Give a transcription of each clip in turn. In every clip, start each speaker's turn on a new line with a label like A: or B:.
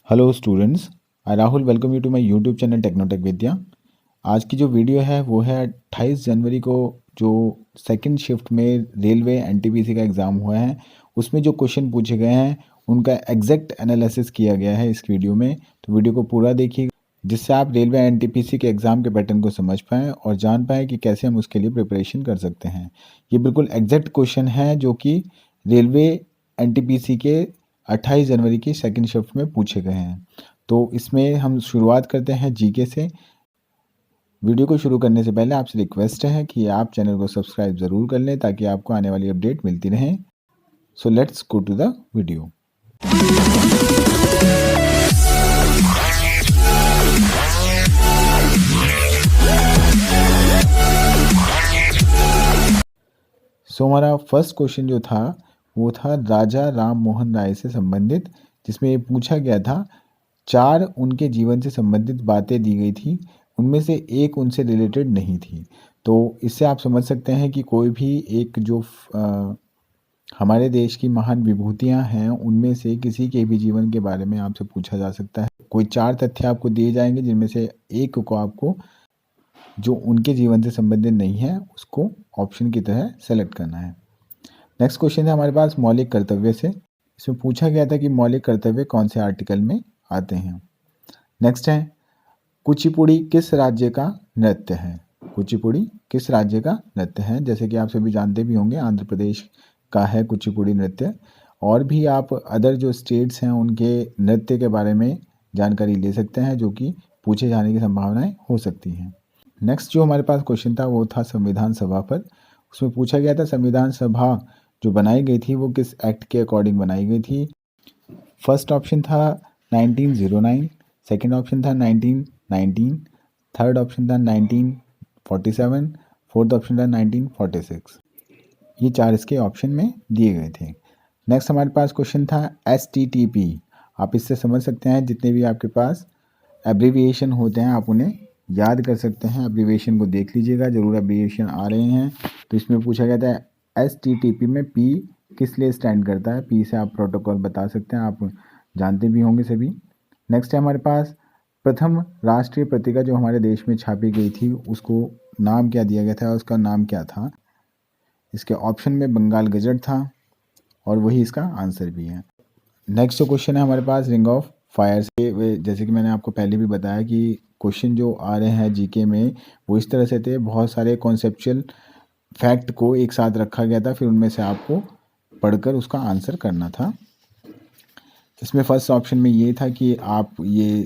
A: Hello students, I Rahul welcome you to my YouTube channel Technotech Vidya. आज की जो video है वो है 28 जनवरी को जो सेकंड शिफ्ट में रेलवे एनटीपीसी का एग्ज़ाम हुआ है उसमें जो क्वेश्चन पूछे गए हैं उनका एग्जैक्ट एनालिसिस किया गया है इस वीडियो में। तो वीडियो को पूरा देखिए जिससे आप रेलवे एनटीपीसी के एग्ज़ाम के पैटर्न को समझ पाएँ और जान पाएँ कि कैसे हम उसके लिए प्रिपरेशन कर सकते हैं। ये बिल्कुल एग्जैक्ट क्वेश्चन है जो कि रेलवे एनटीपीसी के 28 जनवरी की सेकंड शिफ्ट में पूछे गए हैं। तो इसमें हम शुरुआत करते हैं जीके से। वीडियो को शुरू करने से पहले आपसे रिक्वेस्ट है कि आप चैनल को सब्सक्राइब ज़रूर कर लें ताकि आपको आने वाली अपडेट मिलती रहे। So let's go to the video. हमारा फर्स्ट क्वेश्चन जो था वो था राजा राम मोहन राय से संबंधित, जिसमें ये पूछा गया था 4 उनके जीवन से संबंधित बातें दी गई थी, उनमें से एक उनसे रिलेटेड नहीं थी। तो इससे आप समझ सकते हैं कि कोई भी एक जो हमारे देश की महान विभूतियां हैं उनमें से किसी के भी जीवन के बारे में आपसे पूछा जा सकता है। कोई 4 तथ्य आपको दिए जाएंगे जिनमें से एक को आपको जो उनके जीवन से संबंधित नहीं है उसको ऑप्शन की तरह सेलेक्ट करना है। नेक्स्ट क्वेश्चन है हमारे पास मौलिक कर्तव्य से। इसमें पूछा गया था कि मौलिक कर्तव्य कौन से आर्टिकल में आते हैं। नेक्स्ट है कुचिपुड़ी किस राज्य का नृत्य है। कुचिपुड़ी किस राज्य का नृत्य है। जैसे कि आप सभी जानते भी होंगे आंध्र प्रदेश का है कुचिपुड़ी नृत्य। और भी आप अदर जो स्टेट्स हैं उनके नृत्य के बारे में जानकारी ले सकते हैं जो कि पूछे जाने की संभावनाएं हो सकती हैं। नेक्स्ट जो हमारे पास क्वेश्चन था वो था संविधान सभा पर। उसमें पूछा गया था संविधान सभा जो बनाई गई थी वो किस एक्ट के अकॉर्डिंग बनाई गई थी। फर्स्ट ऑप्शन था 1909, सेकंड ऑप्शन था 1919, थर्ड ऑप्शन था 1947, फोर्थ ऑप्शन था 1946। ये 4 इसके ऑप्शन में दिए गए थे। नेक्स्ट हमारे पास क्वेश्चन था STTP। आप इससे समझ सकते हैं जितने भी आपके पास एब्रीविएशन होते हैं आप उन्हें याद कर सकते हैं। एब्रीविएशन को देख लीजिएगा, ज़रूर एब्रीविएशन आ रहे हैं। तो इसमें पूछा गया था STTP में P किस लिए स्टैंड करता है। P से आप प्रोटोकॉल बता सकते हैं, आप जानते भी होंगे सभी। नेक्स्ट है हमारे पास प्रथम राष्ट्रीय पत्रिका जो हमारे देश में छापी गई थी उसको नाम क्या दिया गया था, उसका नाम क्या था। इसके ऑप्शन में बंगाल गजट था और वही इसका आंसर भी है। नेक्स्ट जो क्वेश्चन है हमारे पास रिंग ऑफ फायर से। जैसे कि मैंने आपको पहले भी बताया कि क्वेश्चन जो आ रहे हैं जीके में वो इस तरह से थे, बहुत सारे कॉन्सेप्चुअल फैक्ट को एक साथ रखा गया था, फिर उनमें से आपको पढ़कर उसका आंसर करना था। इसमें फर्स्ट ऑप्शन में ये था कि आप ये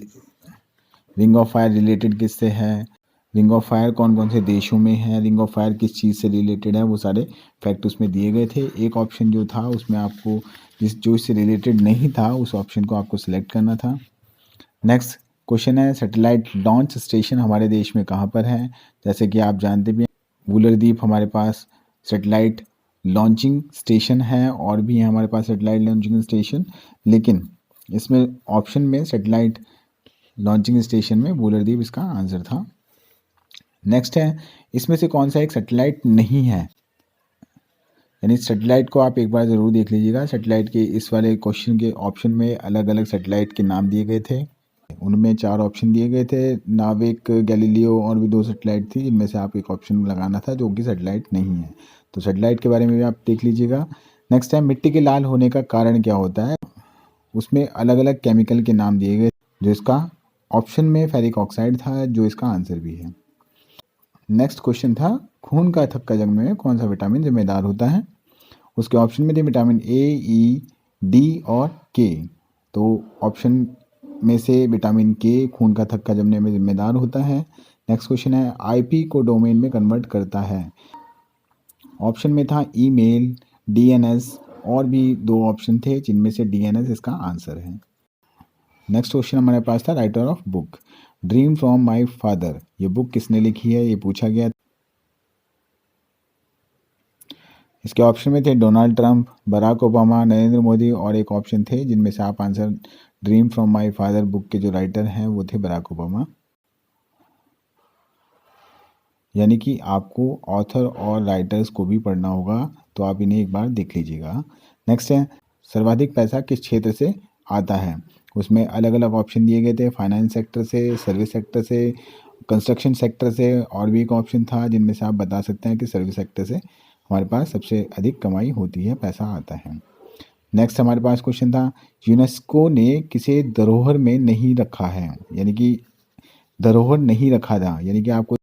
A: रिंग ऑफ फायर रिलेटेड किससे है, रिंग ऑफ फायर कौन कौन से देशों में है, रिंग ऑफ फायर किस चीज़ से रिलेटेड है, वो सारे फैक्ट उसमें दिए गए थे। एक ऑप्शन जो था उसमें आपको जो इससे रिलेटेड नहीं था उस ऑप्शन को आपको सिलेक्ट करना था। नेक्स्ट क्वेश्चन है सैटेलाइट लॉन्च स्टेशन हमारे देश में कहाँ पर है। जैसे कि आप जानते भी हैं वुलर द्वीप हमारे पास सैटेलाइट लॉन्चिंग स्टेशन है और भी है हमारे पास सैटेलाइट लॉन्चिंग स्टेशन, लेकिन इसमें ऑप्शन में सैटेलाइट लॉन्चिंग स्टेशन में वुलर द्वीप इसका आंसर था। नेक्स्ट है इसमें से कौन सा एक सैटेलाइट नहीं है, यानी सैटेलाइट को आप एक बार ज़रूर देख लीजिएगा। सैटेलाइट के इस वाले क्वेश्चन के ऑप्शन में अलग अलग सैटेलाइट के नाम दिए गए थे, उनमें 4 ऑप्शन दिए गए थे, नाविक, गैलीलियो और भी 2 सैटेलाइट थी जिनमें से आप एक ऑप्शन लगाना था जो कि सैटेलाइट नहीं है। तो सैटेलाइट के बारे में भी आप देख लीजिएगा। नेक्स्ट है मिट्टी के लाल होने का कारण क्या होता है। उसमें अलग अलग केमिकल के नाम दिए गए, जो इसका ऑप्शन में फेरिक ऑक्साइड था जो इसका आंसर भी है। नेक्स्ट क्वेश्चन था खून का थक्का जगने में कौन सा विटामिन जिम्मेदार होता है। उसके ऑप्शन में थे विटामिन A, E, D और K। तो ऑप्शन में से विटामिन K खून का थक्का जमने में जिम्मेदार होता है। नेक्स्ट क्वेश्चन है IP को डोमेन में कन्वर्ट करता है। ऑप्शन में था ईमेल, DNS और भी 2 ऑप्शन थे जिनमें से DNS इसका आंसर है। नेक्स्ट क्वेश्चन हमारे पास था writer of book dream from my father. ये बुक किसने लिखी है ये पूछा गया। इसके ऑप्शन में थे Donald Trump, Barack Obama, Narendra Modi और एक ऑप्शन थे जिनमें से आप answer dream from my father book के जो राइटर हैं वो थे बराक ओबामा। यानी कि आपको ऑथर और राइटर्स को भी पढ़ना होगा, तो आप इन्हें एक बार देख लीजिएगा। नेक्स्ट है सर्वाधिक पैसा किस क्षेत्र से आता है। उसमें अलग अलग ऑप्शन दिए गए थे, फाइनेंस सेक्टर से, सर्विस सेक्टर से, कंस्ट्रक्शन सेक्टर से, और भी एक ऑप्शन था जिनमें से आप बता सकते हैं कि सर्विस सेक्टर से हमारे पास सबसे अधिक कमाई होती है, पैसा आता है। नेक्स्ट हमारे पास क्वेश्चन था, यूनेस्को ने किसे धरोहर में नहीं रखा है, यानी कि धरोहर नहीं रखा था, यानी कि आपको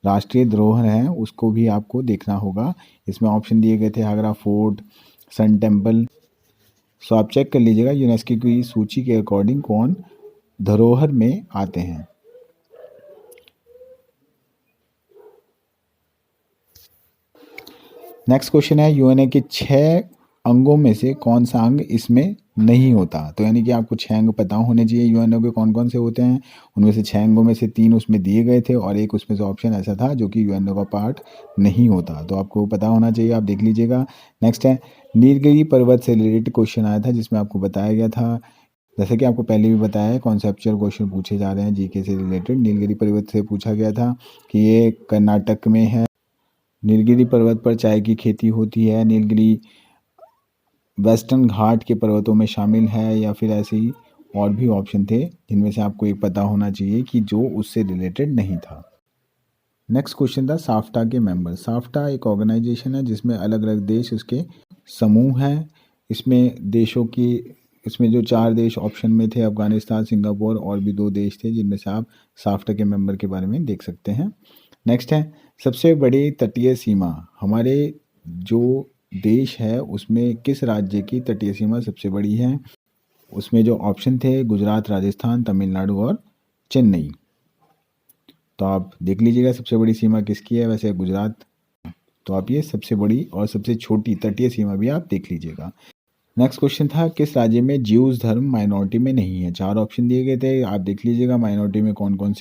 A: राष्ट्रीय धरोहर है उसको भी आपको देखना होगा। इसमें ऑप्शन दिए गए थे आगरा फोर्ट, सन टेम्पल। सो आप चेक कर लीजिएगा यूनेस्को की सूची के अकॉर्डिंग कौन धरोहर में आते हैं। नेक्स्ट क्वेश्चन है, यूएनए के 6 अंगों में से कौन सा अंग इसमें नहीं होता। तो यानी कि आपको 6 अंग पता होने चाहिए यूएनए के कौन कौन से होते हैं। उनमें से 6 अंगों में से 3 उसमें दिए गए थे और एक उसमें से ऑप्शन ऐसा था जो कि यूएनए का पार्ट नहीं होता, तो आपको पता होना चाहिए, आप देख लीजिएगा। नेक्स्ट है, नीलगिरी पर्वत से रिलेटेड क्वेश्चन आया था जिसमें आपको बताया गया था, जैसे कि आपको पहले भी बताया है, कॉन्सेप्चुअल क्वेश्चन पूछे जा रहे हैं जीके से रिलेटेड। नीलगिरी पर्वत से पूछा गया था कि ये कर्नाटक में है, नीलगिरी पर्वत पर चाय की खेती होती है, नीलगिरी वेस्टर्न घाट के पर्वतों में शामिल है, या फिर ऐसे ही और भी ऑप्शन थे जिनमें से आपको एक पता होना चाहिए कि जो उससे रिलेटेड नहीं था। नेक्स्ट क्वेश्चन था साफ्टा के मेंबर। साफ्टा एक ऑर्गेनाइजेशन है जिसमें अलग अलग देश उसके समूह हैं। इसमें जो 4 देश ऑप्शन में थे, अफगानिस्तान, सिंगापुर और भी 2 देश थे जिनमें से आप साफ्टा के मेंबर के बारे में देख सकते हैं। नेक्स्ट है, सबसे बड़ी तटीय सीमा, हमारे जो देश है उसमें किस राज्य की तटीय सीमा सबसे बड़ी है। उसमें जो ऑप्शन थे गुजरात, राजस्थान, तमिलनाडु और चेन्नई। तो आप देख लीजिएगा सबसे बड़ी सीमा किसकी है, वैसे गुजरात। तो आप ये सबसे बड़ी और सबसे छोटी तटीय सीमा भी आप देख लीजिएगा। नेक्स्ट क्वेश्चन था, किस राज्य में ज्यूज धर्म माइनॉरिटी में नहीं है। 4 ऑप्शन दिए गए थे, आप देख लीजिएगा माइनॉरिटी में कौन कौन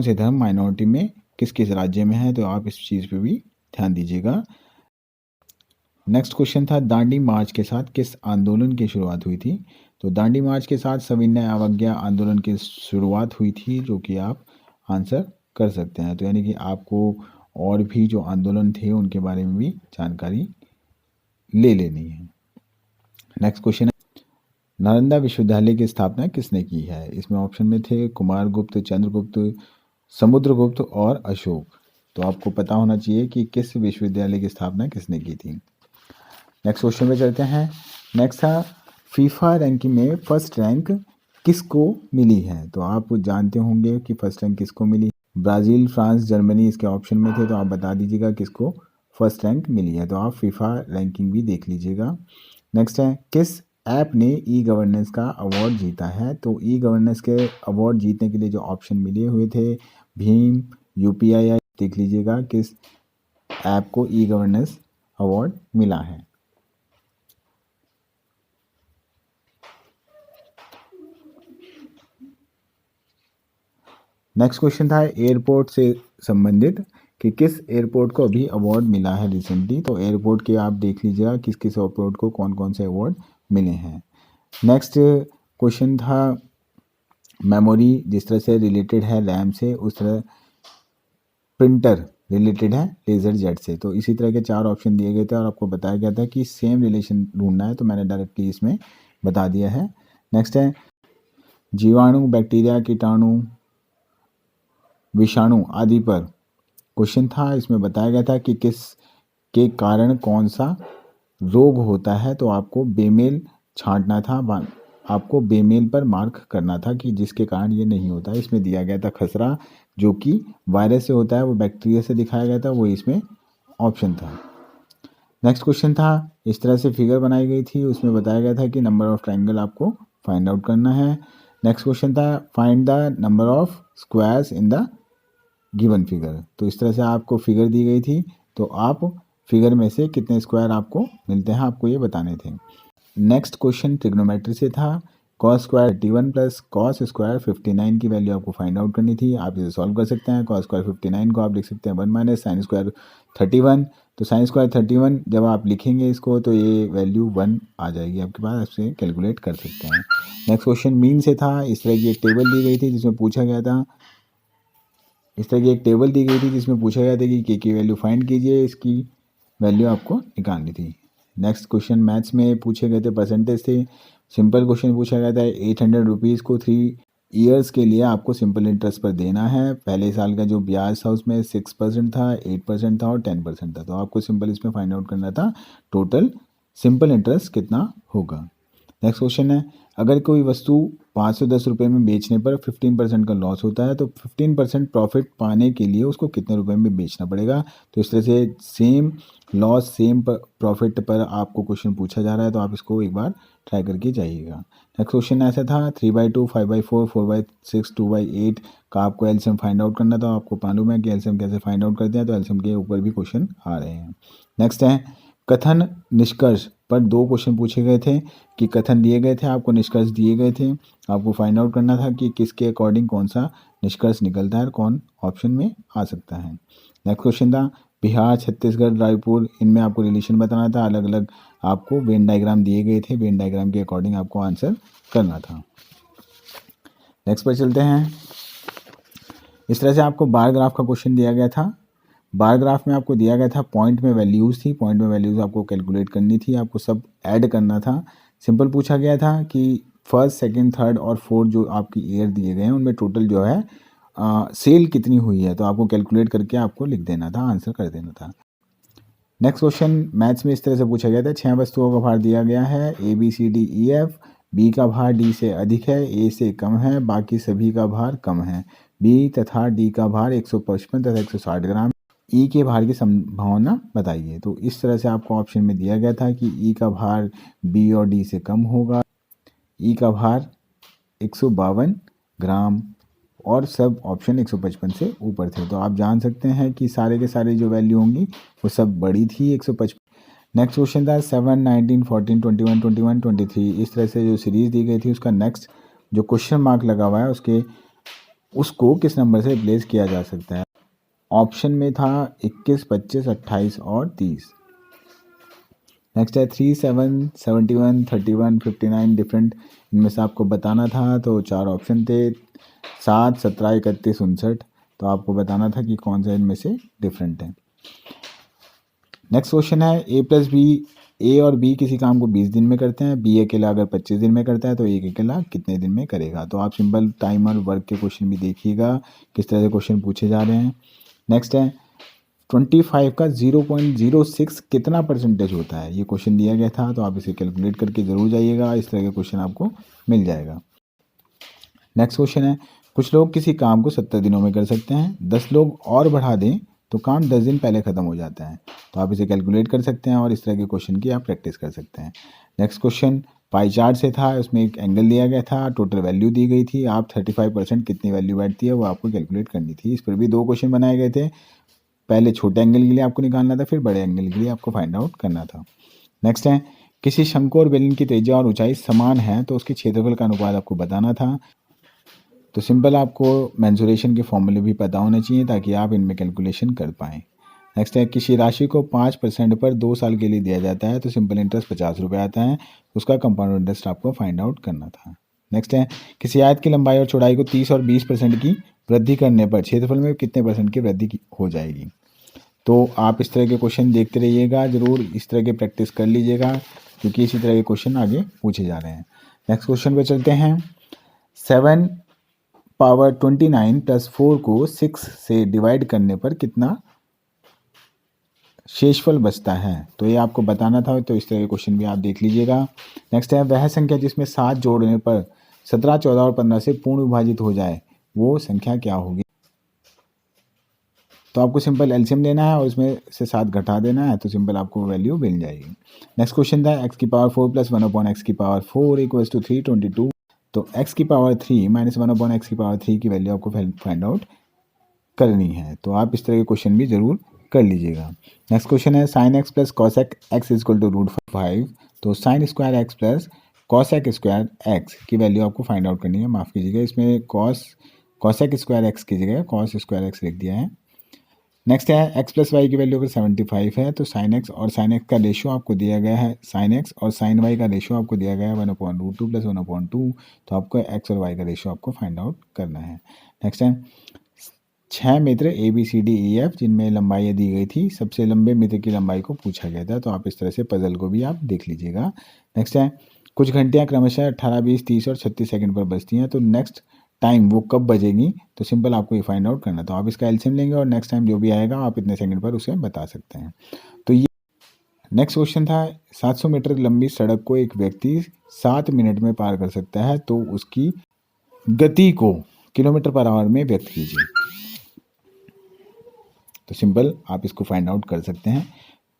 A: से धर्म माइनॉरिटी में किस किस राज्य में है, तो आप इस चीज़ पे भी ध्यान दीजिएगा। नेक्स्ट क्वेश्चन था, दांडी मार्च के साथ किस आंदोलन की शुरुआत हुई थी। तो दांडी मार्च के साथ सविनय अवज्ञा आंदोलन की शुरुआत हुई थी, जो कि आप आंसर कर सकते हैं। तो यानी कि आपको और भी जो आंदोलन थे उनके बारे में भी जानकारी ले लेनी है। नेक्स्ट क्वेश्चन है, नालंदा विश्वविद्यालय की स्थापना किसने की है। इसमें ऑप्शन में थे कुमारगुप्त, चंद्रगुप्त, समुद्रगुप्त और अशोक। तो आपको पता होना चाहिए कि किस विश्वविद्यालय की स्थापना किसने की थी। नेक्स्ट क्वेश्चन में चलते हैं। नेक्स्ट था, फीफा रैंकिंग में फर्स्ट रैंक किसको मिली है। तो आप जानते होंगे कि फर्स्ट रैंक किसको मिली, ब्राज़ील, फ्रांस, जर्मनी इसके ऑप्शन में थे, तो आप बता दीजिएगा किसको फर्स्ट रैंक मिली है। तो आप फीफा रैंकिंग भी देख लीजिएगा। नेक्स्ट है, किस ऐप ने ई गवर्नेंस का अवार्ड जीता है। तो ई गवर्नेंस के अवार्ड जीतने के लिए जो ऑप्शन मिले हुए थे, भीम, यूपीआई, देख लीजिएगा किस ऐप को ई गवर्नेंस अवार्ड मिला है। नेक्स्ट क्वेश्चन था एयरपोर्ट से संबंधित कि किस एयरपोर्ट को अभी अवार्ड मिला है रिसेंटली। तो एयरपोर्ट के आप देख लीजिएगा किस किस एयरपोर्ट को कौन कौन से अवार्ड मिले हैं। नेक्स्ट क्वेश्चन था मेमोरी जिस तरह से रिलेटेड है रैम से, उस तरह प्रिंटर रिलेटेड है लेज़र जेट से। तो इसी तरह के 4 ऑप्शन दिए गए थे और आपको बताया गया था कि सेम रिलेशन ढूंढना है, तो मैंने डायरेक्टली इसमें बता दिया है। नेक्स्ट है, जीवाणु, बैक्टीरिया, कीटाणु, विषाणु आदि पर क्वेश्चन था। इसमें बताया गया था कि किस के कारण कौन सा रोग होता है। तो आपको बेमेल छांटना था, आपको बेमेल पर मार्क करना था कि जिसके कारण ये नहीं होता। इसमें दिया गया था खसरा, जो कि वायरस से होता है, वो बैक्टीरिया से दिखाया गया था, वो इसमें ऑप्शन था। नेक्स्ट क्वेश्चन था, इस तरह से फिगर बनाई गई थी, उसमें बताया गया था कि नंबर ऑफ ट्रायंगल आपको फाइंड आउट करना है। नेक्स्ट क्वेश्चन था, find the number of squares in the given figure. तो इस तरह से आपको फिगर दी गई थी, तो आप फिगर में से कितने स्क्वायर आपको मिलते हैं आपको ये बताने थे। नेक्स्ट क्वेश्चन ट्रिग्नोमेट्री से था, cos square 31 plus cos square 59 की वैल्यू आपको फाइंड आउट करनी थी। आप इसे सॉल्व कर सकते हैं। कॉस स्क्वायर 59 को आप लिख सकते हैं 1 माइनस साइन स्क्वायर 31। तो साइन स्क्वायर 31 जब आप लिखेंगे इसको तो ये वैल्यू 1 आ जाएगी आपके पास, आपसे कैलकुलेट कर सकते हैं। नेक्स्ट क्वेश्चन मीन से था, इस तरह की एक टेबल दी गई थी जिसमें पूछा गया था के की वैल्यू फाइंड कीजिए, इसकी वैल्यू आपको निकालनी थी। नेक्स्ट क्वेश्चन मैथ्स में पूछे गए थे, परसेंटेज थे। सिंपल क्वेश्चन पूछा गया था, 800 रुपीज़ को 3 ईयर्स के लिए आपको सिंपल इंटरेस्ट पर देना है। पहले साल का जो ब्याज था उसमें 6% था, 8% था और 10% था। तो आपको सिंपल इसमें फाइंड आउट करना था टोटल सिंपल इंटरेस्ट कितना होगा। नेक्स्ट क्वेश्चन है, अगर कोई वस्तु 510 रुपये में बेचने पर 15% का लॉस होता है तो 15% प्रॉफिट पाने के लिए उसको कितने रुपए में बेचना पड़ेगा। तो इस तरह से सेम लॉस सेम प्रॉफिट पर आपको क्वेश्चन पूछा जा रहा है, तो आप इसको एक बार ट्राई करके जाइएगा। नेक्स्ट क्वेश्चन ऐसा था, 3/2, 5/4, 4/6, 2/8 का आपको एलसीएम फाइंड आउट करना था। आपको मालूम है कि एलसीएम कैसे फाइंड आउट करते हैं, तो एलसीएम के ऊपर भी क्वेश्चन आ रहे हैं। नेक्स्ट है, कथन निष्कर्ष पर 2 क्वेश्चन पूछे गए थे कि कथन दिए गए थे, आपको निष्कर्ष दिए गए थे। आपको फाइंड आउट करना था कि किसके अकॉर्डिंग कौन सा निष्कर्ष निकलता है और कौन ऑप्शन में आ सकता है। नेक्स्ट क्वेश्चन था, बिहार, छत्तीसगढ़, रायपुर, इनमें आपको रिलेशन बताना था। अलग अलग आपको वेन डायग्राम दिए गए थे, वेन डायग्राम के अकॉर्डिंग आपको आंसर करना था। नेक्स्ट पर चलते हैं। इस तरह से आपको बार ग्राफ का क्वेश्चन दिया गया था। बार ग्राफ में आपको दिया गया था, पॉइंट में वैल्यूज़ थी, पॉइंट में वैल्यूज़ आपको कैलकुलेट करनी थी, आपको सब ऐड करना था। सिंपल पूछा गया था कि फर्स्ट, सेकंड, थर्ड और फोर्थ जो आपकी ईयर दिए गए हैं उनमें टोटल जो है सेल कितनी हुई है, तो आपको कैलकुलेट करके आपको लिख देना था, आंसर कर देना था। नेक्स्ट क्वेश्चन मैथ्स में इस तरह से पूछा गया था, 6 वस्तुओं का भार दिया गया है, ABCDEF, बी का भार डी से अधिक है, ए से कम है, बाकी सभी का भार कम है। बी तथा डी का भार 155 तथा 160 ग्राम। ई के भार की संभावना बताइए। तो इस तरह से आपको ऑप्शन में दिया गया था कि ई का भार बी और डी से कम होगा, ई का भार 152 ग्राम और सब ऑप्शन 155 से ऊपर थे। तो आप जान सकते हैं कि सारे के सारे जो वैल्यू होंगी वो सब बड़ी थी 155। नेक्स्ट क्वेश्चन था 7, 19, 14, 21, 21, 23। इस तरह से जो सीरीज दी गई थी उसका नेक्स्ट जो क्वेश्चन मार्क लगा हुआ है उसको किस नंबर से रिप्लेस किया जा सकता है। ऑप्शन में था 21, 25, 28 और 30। नेक्स्ट है 3, 7, 71, 31, 59 डिफरेंट, इनमें से आपको बताना था। तो 4 ऑप्शन थे, 7, 17, 31, 59। तो आपको बताना था कि कौन सा इनमें से डिफरेंट है। नेक्स्ट क्वेश्चन है, A+B, ए और बी किसी काम को 20 दिन में करते हैं, बी अकेला अगर 25 दिन में करता है तो एक अकेला कितने दिन में करेगा। तो आप सिंपल टाइम और वर्क के क्वेश्चन भी देखिएगा किस तरह से क्वेश्चन पूछे जा रहे हैं। नेक्स्ट है 25 का 0.06 कितना परसेंटेज होता है, ये क्वेश्चन दिया गया था। तो आप इसे कैलकुलेट करके ज़रूर जाइएगा, इस तरह के क्वेश्चन आपको मिल जाएगा। नेक्स्ट क्वेश्चन है, कुछ लोग किसी काम को 70 दिनों में कर सकते हैं, 10 लोग और बढ़ा दें तो काम 10 दिन पहले ख़त्म हो जाता है। तो आप इसे कैलकुलेट कर सकते हैं और इस तरह के क्वेश्चन की आप प्रैक्टिस कर सकते हैं। नेक्स्ट क्वेश्चन पाई चार्ट से था, उसमें एक एंगल दिया गया था, टोटल वैल्यू दी गई थी, आप 35% कितनी वैल्यू बैठती है वो आपको कैलकुलेट करनी थी। इस पर भी 2 क्वेश्चन बनाए गए थे, पहले छोटे एंगल के लिए आपको निकालना था, फिर बड़े एंगल के लिए आपको फाइंड आउट करना था। नेक्स्ट है, किसी शंकु और बेलन की त्रिज्या और ऊंचाई समान है तो उसके क्षेत्रफल का अनुपात आपको बताना था। तो सिंपल आपको मेंसुरेशन के फॉर्मूले भी पता होने चाहिए ताकि आप इनमें कैलकुलेशन कर पाएँ। नेक्स्ट है, किसी राशि को 5% पर 2 साल के लिए दिया जाता है तो सिंपल इंटरेस्ट 50 रुपये आता है, उसका कंपाउंड इंटरेस्ट आपको फाइंड आउट करना था। नेक्स्ट है, किसी आयत की लंबाई और चौड़ाई को 30 और 20% की वृद्धि करने पर क्षेत्रफल में कितने परसेंट की वृद्धि हो जाएगी। तो आप इस तरह के क्वेश्चन देखते रहिएगा, ज़रूर इस तरह के प्रैक्टिस कर लीजिएगा क्योंकि इसी तरह के क्वेश्चन आगे पूछे जा रहे हैं। नेक्स्ट क्वेश्चन पे चलते हैं। 7 पावर 29 + 4 को 6 से डिवाइड करने पर कितना शेषफल बचता है, तो ये आपको बताना था। तो इस तरह के क्वेश्चन भी आप देख लीजिएगा। नेक्स्ट है, वह संख्या जिसमें 7 जोड़ने पर 17, 14 और 15 से पूर्ण विभाजित हो जाए वो संख्या क्या होगी। तो आपको सिंपल एलसीएम लेना है और उसमें से 7 घटा देना है, तो सिंपल आपको वैल्यू मिल जाएगी। नेक्स्ट क्वेश्चन था, x की पावर 4 + 1/x की पावर 4 = 322। तो x की पावर 3 - 1/x की पावर 3 की वैल्यू आपको फाइंड आउट करनी है। तो आप इस तरह के क्वेश्चन भी ज़रूर कर लीजिएगा। नेक्स्ट क्वेश्चन है, sin x + cosec x = √5। तो sin square x + cosec square x की वैल्यू आपको फाइंड आउट करनी है। माफ़ कीजिएगा, इसमें cosec स्क्वायर x की जगह cos स्क्वायर x लिख दिया है। नेक्स्ट है, x + y की वैल्यू अगर 75 है तो sin x और sin x का रेशियो आपको दिया गया है, sin x और sin y का रेशियो आपको दिया गया है 1/√2 + 1/2। तो आपको x और y का रेशियो आपको फाइंड आउट करना है। नेक्स्ट है, 6 मित्र ABCDEF जिनमें लंबाइयाँ दी गई थी, सबसे लंबे मित्र की लंबाई को पूछा गया था। तो आप इस तरह से पजल को भी आप देख लीजिएगा। नेक्स्ट है, कुछ घंटियाँ क्रमशः 18, 20, 30 और 36 सेकंड पर बजती हैं, तो नेक्स्ट टाइम वो कब बजेगी, तो सिंपल आपको ये फाइंड आउट करना। तो आप इसका एलसीएम लेंगे और नेक्स्ट टाइम जो भी आएगा आप इतने सेकंड पर उसे बता सकते हैं। तो ये नेक्स्ट क्वेश्चन था, 700 मीटर लंबी सड़क को एक व्यक्ति 7 मिनट में पार कर सकता है, तो उसकी गति को किलोमीटर पर आवर में व्यक्त कीजिए। तो सिंपल आप इसको फाइंड आउट कर सकते हैं।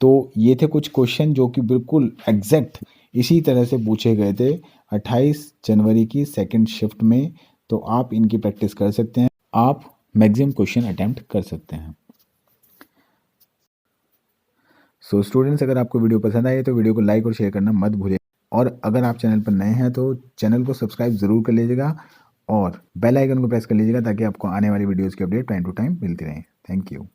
A: तो ये थे कुछ क्वेश्चन जो कि बिल्कुल एग्जैक्ट इसी तरह से पूछे गए थे 28 जनवरी की सेकंड शिफ्ट में। तो आप इनकी प्रैक्टिस कर सकते हैं, आप मैक्सिमम क्वेश्चन अटेम्प्ट कर सकते हैं। सो स्टूडेंट्स, अगर आपको वीडियो पसंद आए तो वीडियो को लाइक और शेयर करना मत भूलिए, और अगर आप चैनल पर नए हैं तो चैनल को सब्सक्राइब ज़रूर कर लीजिएगा और बेल आइकन को प्रेस कर लीजिएगा ताकि आपको आने वाली वीडियोज़ की अपडेट टाइम टू टाइम मिलती रहे। Thank you.